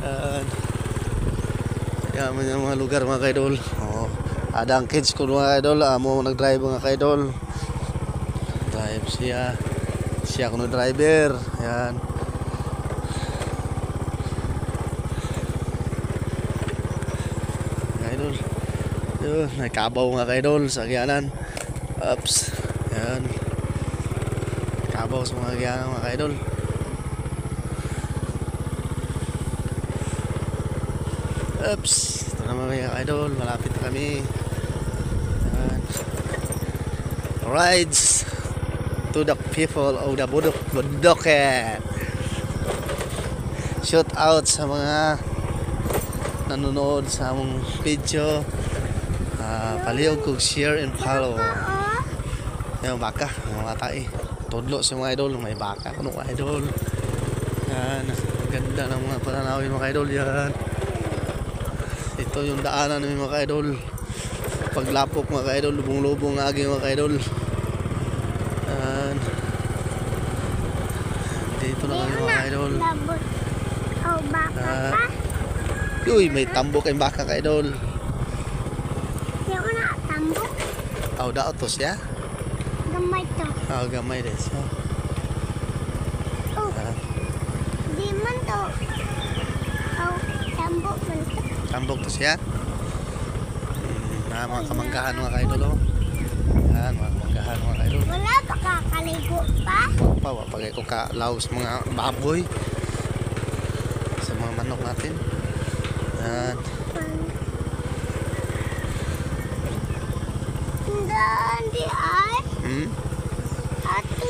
Yan. Yan man yung mga lugar mga kaidol. Oh, ada ang kids ko mga kaidol. Amo nag-drive mga kaidol. Drive siya. Siya kuno driver. Yan. Kaidol. Yun, nagkabaw mga kaidol sa Agyanan. Ups. Yan. Kabaw sa mga Agyanan mga kaidol. Ups. Ito naman mga kaidol. Malapit na kami. Yan. Rides to the people of the Bundoken. Shout out sa mga nanonood sa among video. Palihog kog share and follow. Yung baka, mga bata eh. Tudlo si mga idol, may baka kuno mga idol. Yan, ganda ng mga pananawin mga idol yan. Ito yung daanan ng mga idol. Paglapok mga idol, lubong-lubong ng aging mga idol. Yan. Dito na kami mga idol. Uy, may tambok kayong baka ka idol. Oh, daot to siya? Gamay to. Oh, gamay din siya. Oh, di man to. Oh, tambok man to. Tambok to siya? Mga kamanggahan mga kaidol. Oh. Yan, mga kamanggahan mga kaidol. Wala pa kakaligo pa? Wala pa ko kalaos mga baboy. Sa mga manok natin. Yan. Hindi ay. Hmm? Ati